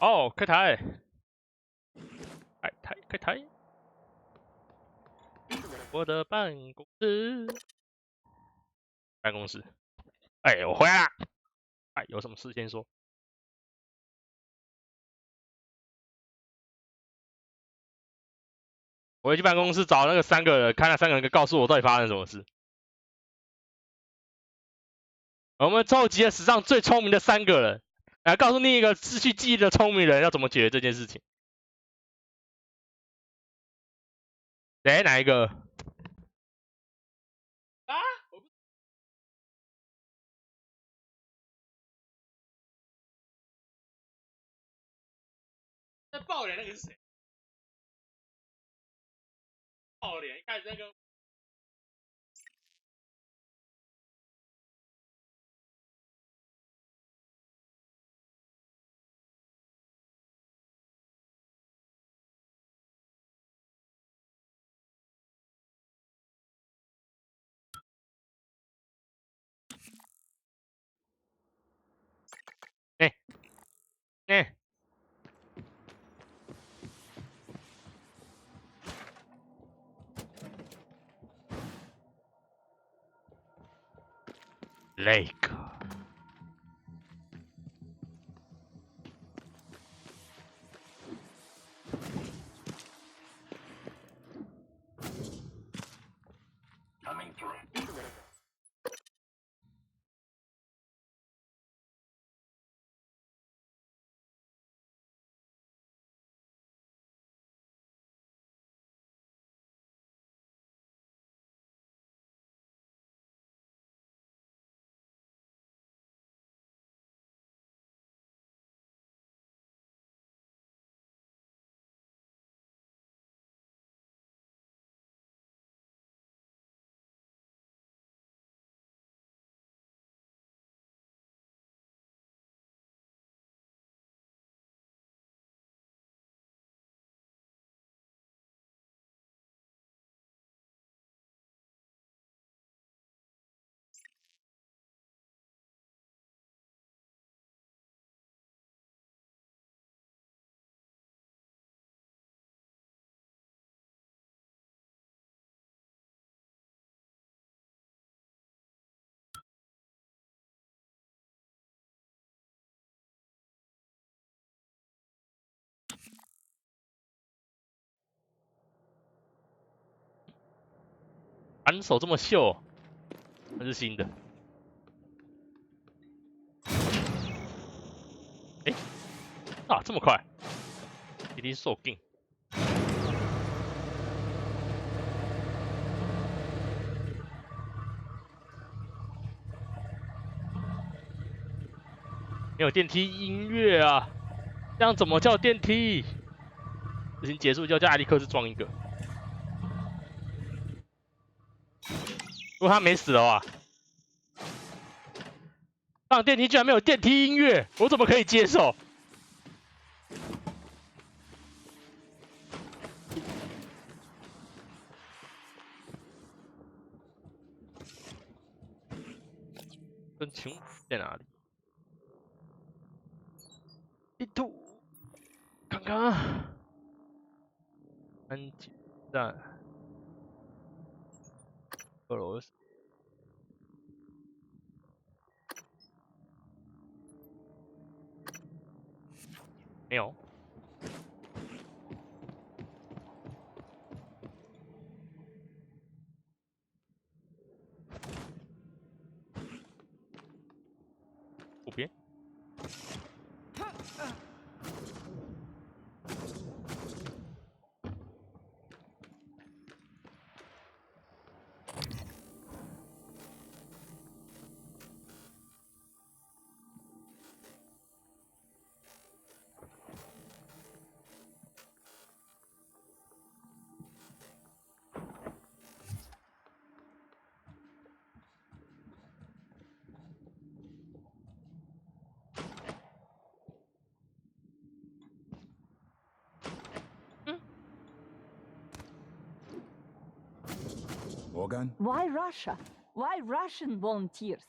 哦，开台，开台，我的办公室，哎，我回来啦！哎，有什么事先说？我会去办公室找那个3个人，看那3个人告诉我到底发生什么事。我们凑集了史上最聪明的3个人，来告诉另一个失去记忆的聪明人要怎么解决这件事情。谁？哪一个？啊！在爆脸那个是谁？爆脸，一开始那个。哎，Lake。扳手这么秀，那是新的。哎，啊，这么快，一定受劲。没有电梯音乐啊，这样怎么叫电梯？事情结束就要叫艾利克斯装一个。如果他没死的话，上电梯居然没有电梯音乐，我怎么可以接受？真情在哪里？地图，看看啊，安检站2楼没有。右边。Morgan? Why Russia? Why Russian volunteers?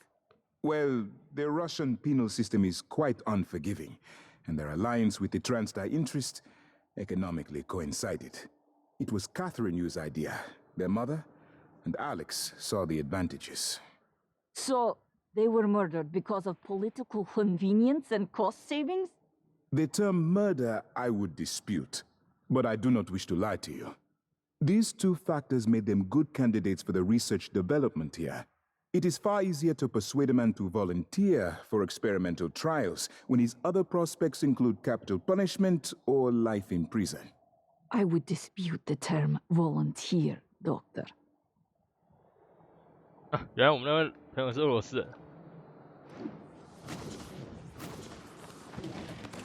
Well, the Russian penal system is quite unforgiving. and their alliance with the TransDigh interest economically coincided. It was Catherine Yu's idea. Their mother and Alex saw the advantages. So, they were murdered because of political convenience and cost savings? The term murder I would dispute, but I do not wish to lie to you. These two factors made them good candidates for the research development here. It is far easier to persuade a man to volunteer for experimental trials when his other prospects include capital punishment or life in prison. I would dispute the term volunteer, Doctor. 原来我们那位朋友是俄罗斯人。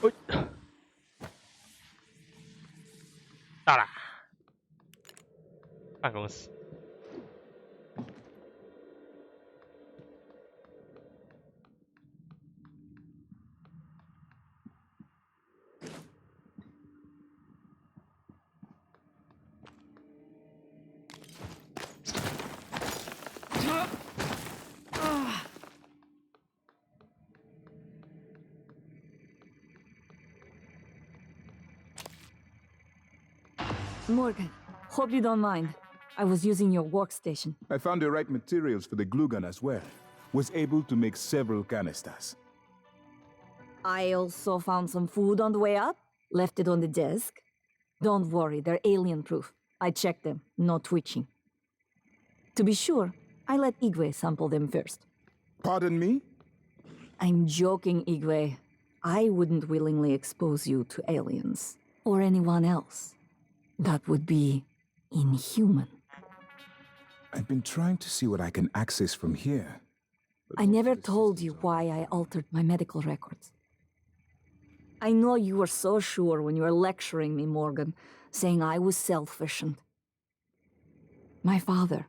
喂，到啦，办公室。Morgan, hope you don't mind. I was using your workstation. I found the right materials for the glue gun as well. Was able to make several canisters. I also found some food on the way up. Left it on the desk. Don't worry, they're alien-proof. I checked them, no twitching. To be sure, I let Igwe sample them first. Pardon me? I'm joking, Igwe. I wouldn't willingly expose you to aliens. Or anyone else. That would be inhuman. I've been trying to see what I can access from here. I never told you why I altered my medical records. I know you were so sure when you were lecturing me, Morgan, saying I was selfish and... My father,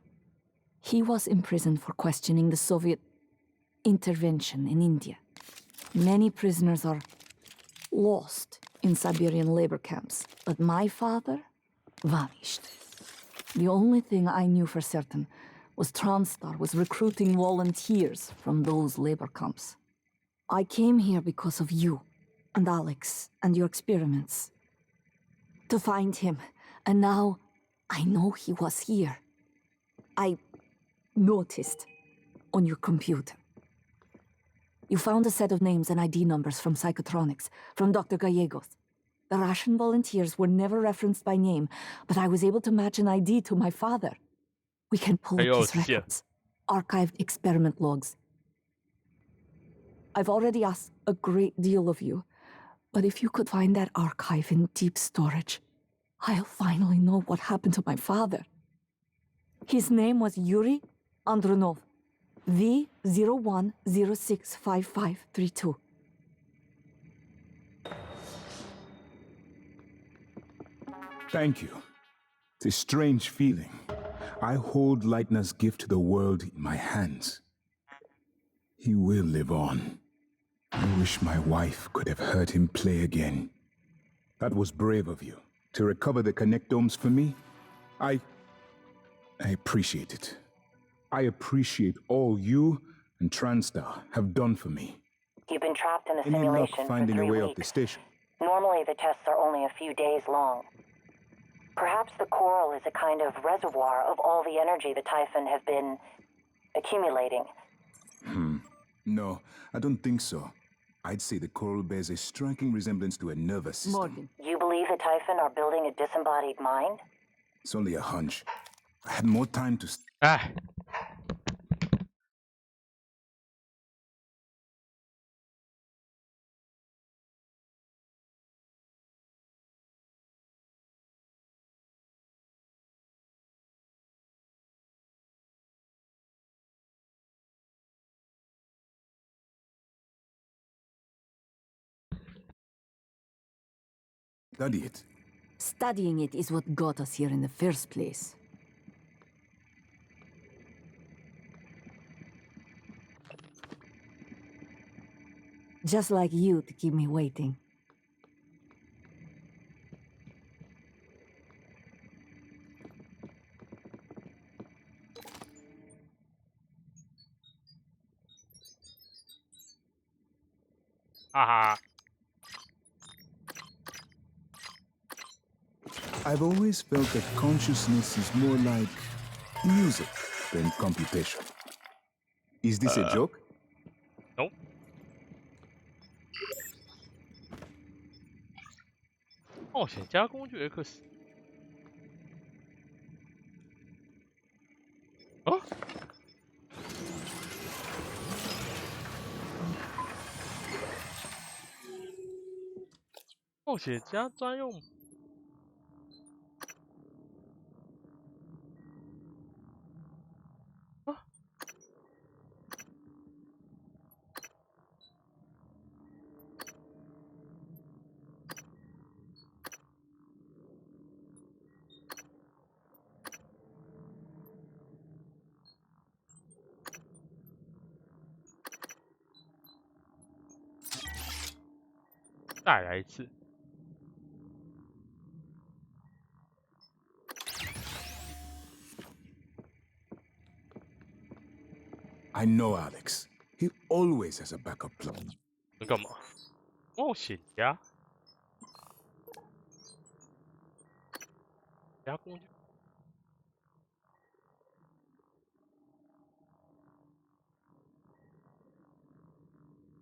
he was imprisoned for questioning the Soviet intervention in India. Many prisoners are lost in Siberian labor camps, but my father vanished. The only thing I knew for certain was TransStar was recruiting volunteers from those labor camps. I came here because of you and Alex and your experiments. To find him, and now I know he was here. I noticed on your computer. You found a set of names and ID numbers from Psychotronics, from Dr. Gallegos. The Russian volunteers were never referenced by name, but I was able to match an ID to my father. We can pull up his records, archived experiment logs. I've already asked a great deal of you, but if you could find that archive in deep storage, I'll finally know what happened to my father. His name was Yuri Andronov, V01065532. Thank you. It's a strange feeling. I hold Leitner's gift to the world in my hands. He will live on. I wish my wife could have heard him play again. That was brave of you, to recover the connectomes for me. I appreciate it. I appreciate all you and TransStar have done for me. You've been trapped in a Any luck simulation for finding a 3 way weeks. off the station? Normally, the tests are only a few days long. Perhaps the coral is a kind of reservoir of all the energy the Typhon have been accumulating. No, I don't think so. I'd say the coral bears a striking resemblance to a nervous system. Morgan, You believe the Typhon are building a disembodied mind? It's only a hunch. I had more time to... 哎，Study it. studying it is what got us here in the first place. Just like you to keep me waiting. I've always felt that consciousness is more like music than computation. Is this a joke? Nope. 冒险家工具 X。啊？冒险家专用。啊？再来一次。I know Alex. He always has a backup plan. 你干嘛？冒险家？加工具？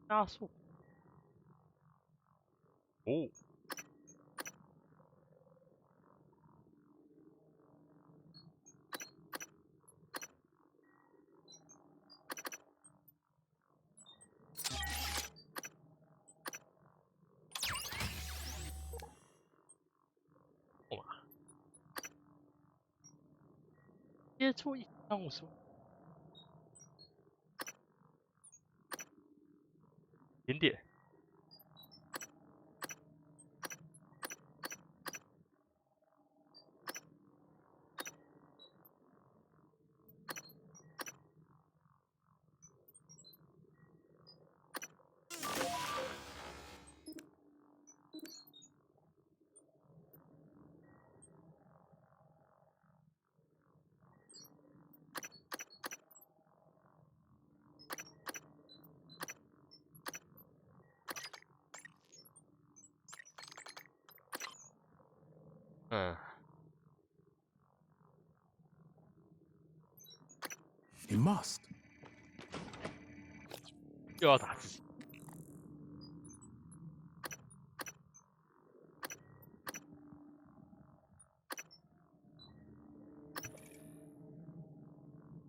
加速？哦。哇！接触一让我说。点点。嗯。He must. 又要打字。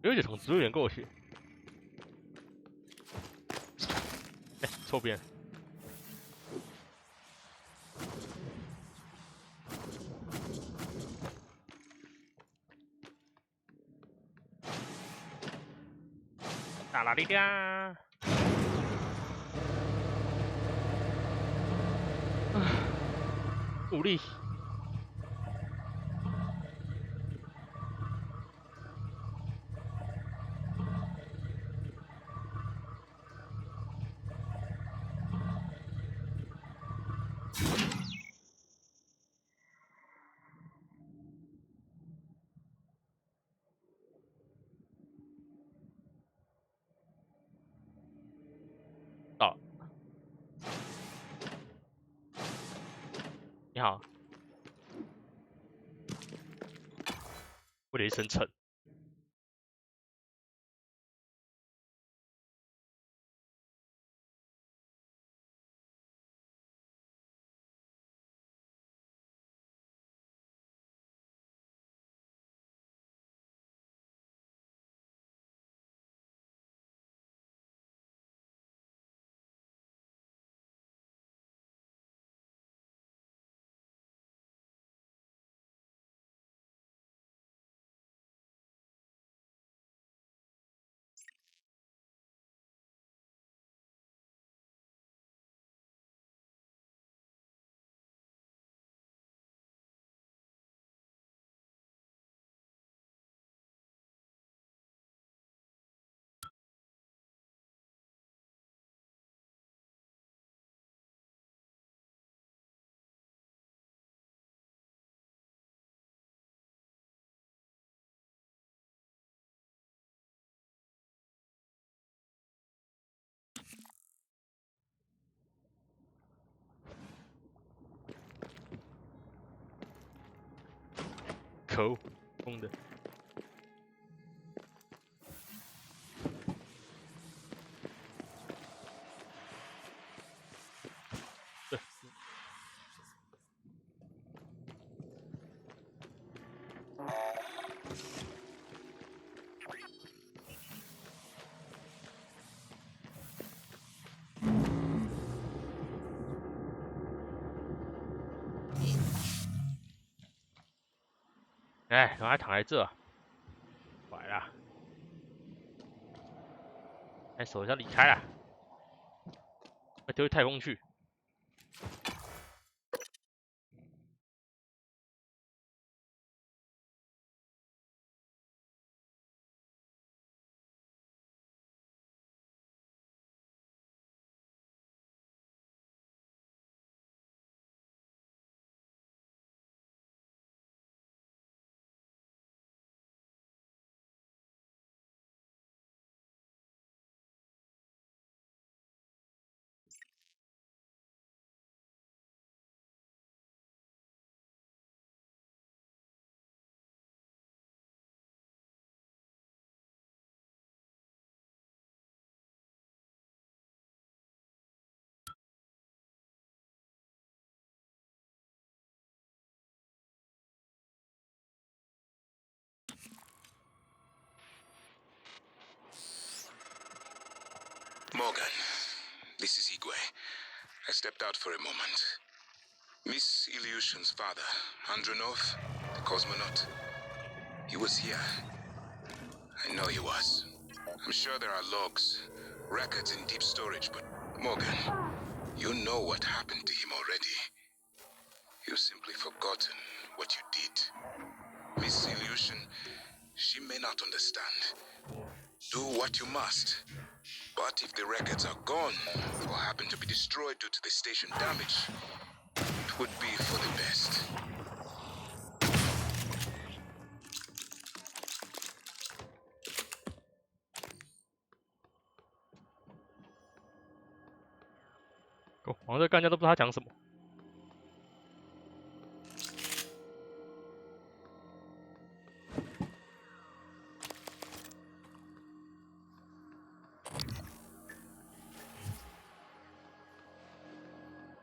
有点从植物园过去。哎，错边。打哪里呀？努力。到。你好。我的一声沉。可恶，空的。对。哎，我还躺在这，坏了，哎，手要离开了，要丢太空去。Morgan, this is Igwe. I stepped out for a moment. Miss Ilyushin's father, Andronov, the cosmonaut, he was here. I know he was. I'm sure there are logs, records in deep storage, but Morgan, you know what happened to him already. You've simply forgotten what you did. Miss Ilyushin, she may not understand. Do what you must. But if the records are gone, or happen to be destroyed due to the station damage, it would be for the best.哦，好像这干家都不知道他讲什么。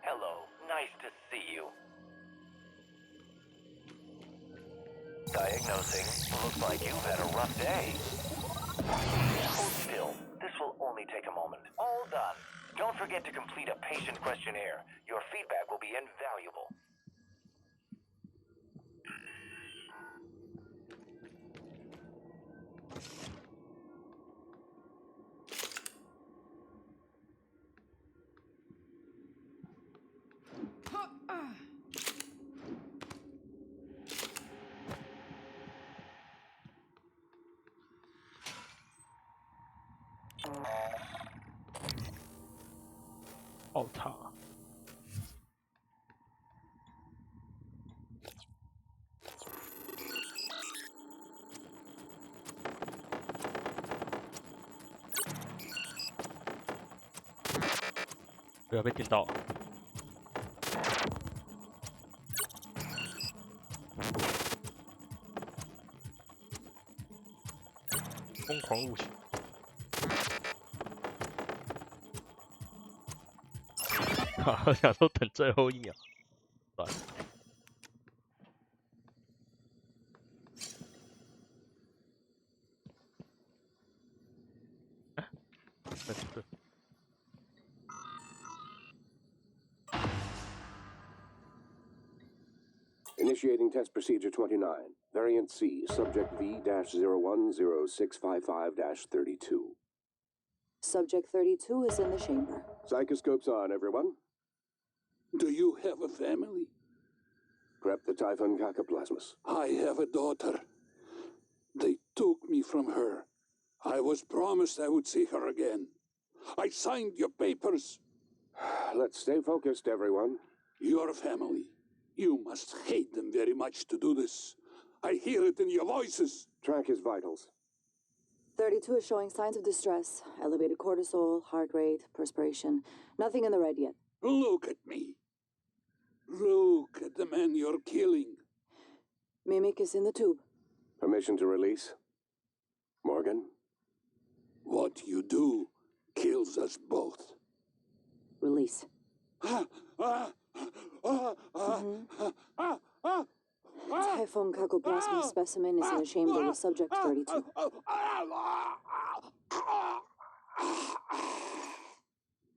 Hello, nice to see you. Diagnosing. Looks like you've had a rough day. Hold still. This will only take a moment. All done. Don't forget to complete a patient questionnaire. Your feedback will be invaluable.爆塔。不要被电到。疯狂入侵。我想说等最后一秒，算了。对。Initiating test procedure 29. Variant C, subject V-010655-32. Subject 32 is in the chamber. Psychoscopes on, everyone. Do you have a family? Prep the Typhon Cacoplasmus. I have a daughter. They took me from her. I was promised I would see her again. I signed your papers. Let's stay focused, everyone. Your family. You must hate them very much to do this. I hear it in your voices. Track his vitals. 32 is showing signs of distress. Elevated cortisol, heart rate, perspiration. Nothing in the red yet. Look at me. Look at the man you're killing. Mimic is in the tube. Permission to release? Morgan? What you do kills us both. Release. Typhon cacoplasma specimen is in the chamber with subject 32.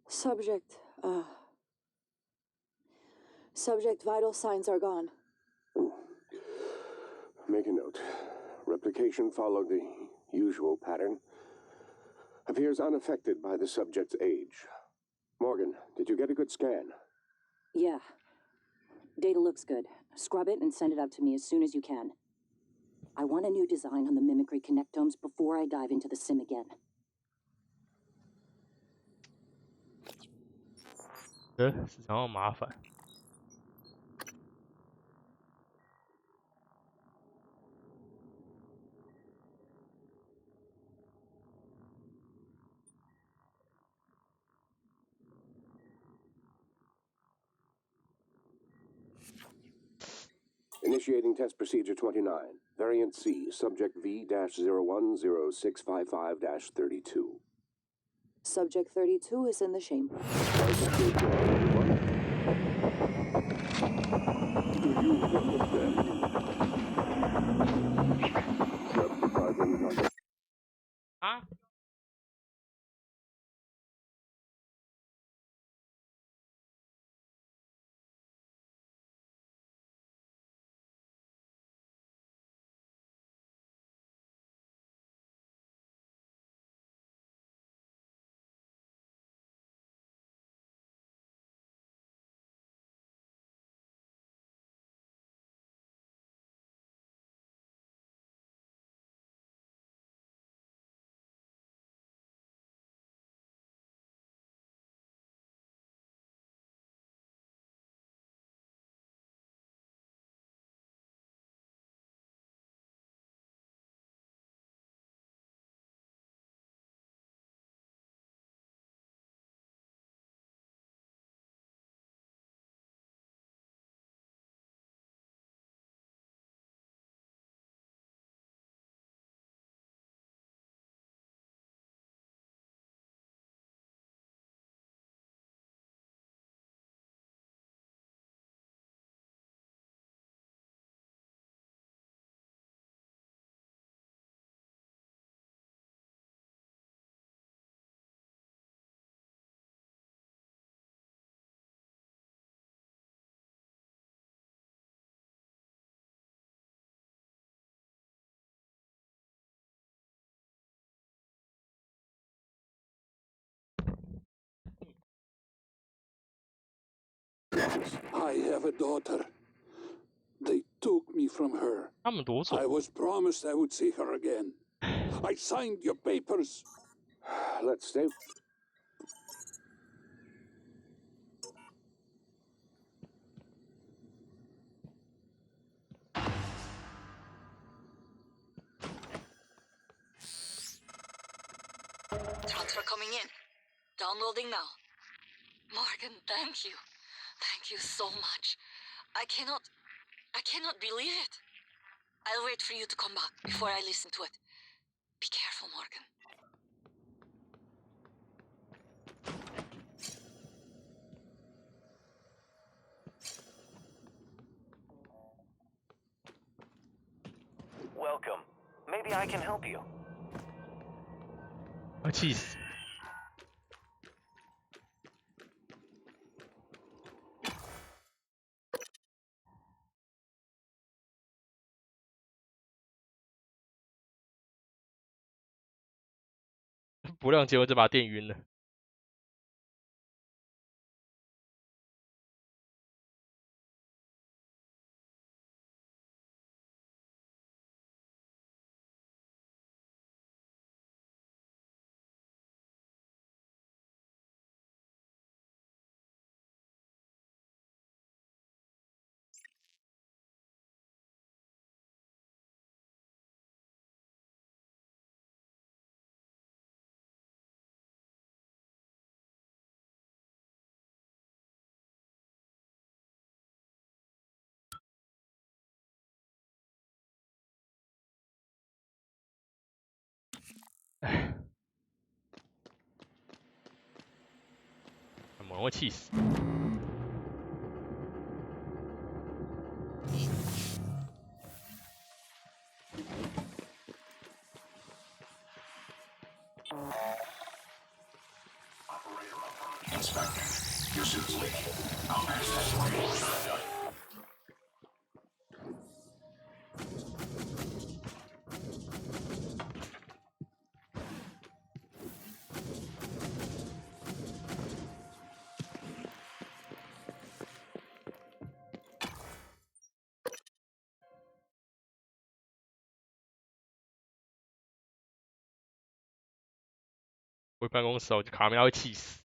Subject, Subject vital signs are gone. Make a note. Replication followed the usual pattern. Appears unaffected by the subject's age. Morgan, did you get a good scan? Yeah. Data looks good. Scrub it and send it out to me as soon as you can. I want a new design on the mimicry connectomes before I dive into the sim again. 市场好麻烦。Initiating test procedure 29. Variant C, subject V-010655-32. Subject 32 is in the chamber. Ah? I have a daughter. They took me from her. 他们夺走 I was promised I would see her again. I signed your papers. Let's stay. Transfer coming in. Downloading now. Morgan, thank you. Thank you so much. I cannot believe it. I'll wait for you to come back before I listen to it. Be careful, Morgan. Welcome. Maybe I can help you. 啊，气死！不谅解我这把电晕了。唉，我会气死。回办公室，我就卡梅拉会气死。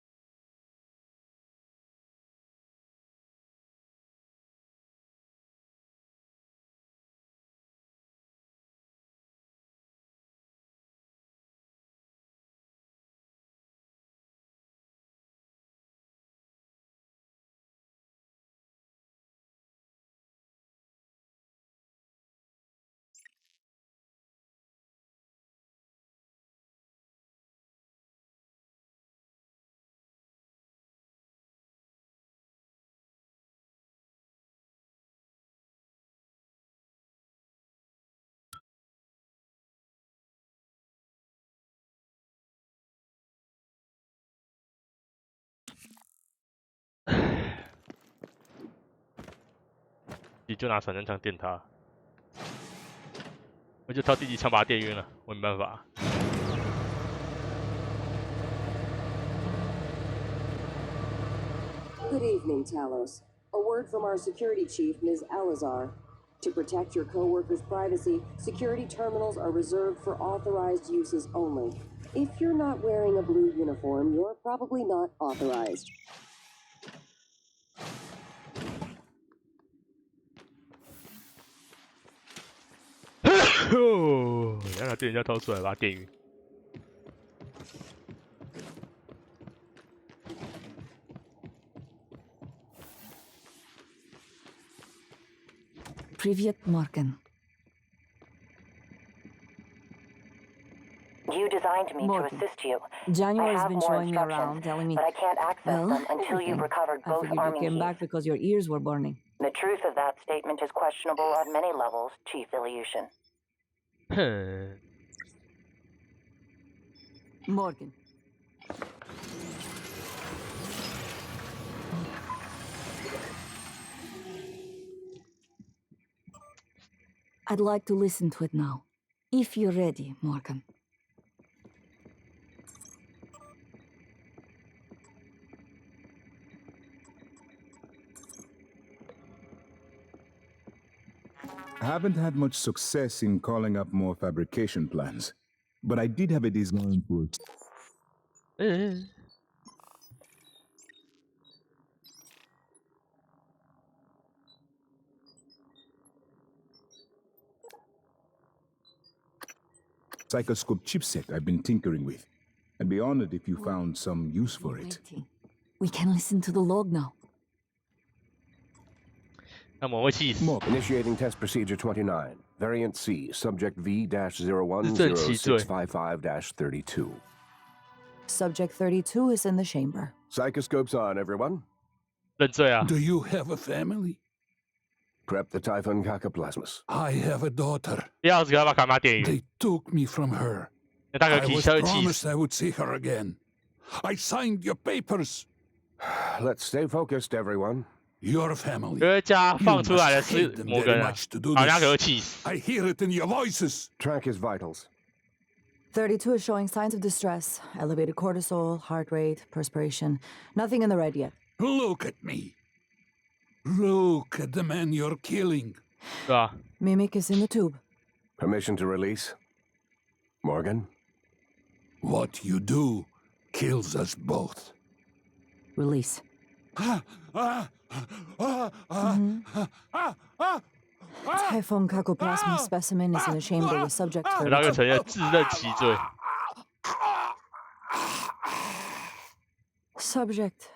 你就拿散弹枪电他，我就挑第几枪把他电晕了，我没办法。Good evening, Talos. A word from our security chief, Ms. Alazar. To protect your co-workers' privacy, security terminals are reserved for authorized uses only. If you're not wearing a blue uniform, you're probably not authorized. 让他电人家掏出来，把他电晕。Привет, Morgan. You designed me Morgan. to assist you. January's I have been more showing me instructions, around, telling me, but I can't access well, them until everything. you've recovered I both figured you arming came keys. back because your ears were burning. The truth of that statement is questionable on many levels, Chief Ilyushin. Morgan. I'd like to listen to it now, if you're ready, Morgan. I haven't had much success in calling up more fabrication plans, but I did have a design for it. Psychoscope chipset I've been tinkering with. I'd be honored if you found some use for it. We can listen to the log now. 那么我会气死。 Initiating test procedure 29. Variant C. Subject V-010655-32. Subject 32 is in the chamber. Psychoscopes on, everyone. 认罪啊！ Do you have a family? Prep the Typhon Cacoplasmus. I have a daughter. 第二次给他把卡梅拉电晕， They took me from her. 那大概 I 气 was 消气 promised 死。 I would see her again. I signed your papers. Let's stay focused, everyone. Your family. 科学家 You 放出来的 must 是 hate them 摩 very 根啊， much to do 好像 this. 给我气死。 I hear it in your voices. Track his vitals. 32 is showing signs of distress. Elevated cortisol, heart rate, perspiration. Nothing in the red yet. Look at me. Look at the man you're killing. 对吧？ Mimic is in the tube. Permission to release? Morgan? What you do kills us both. Release. Typhon Cacoplasma specimen is in the chamber with subject 那个 32. 承认自认其罪。 Subject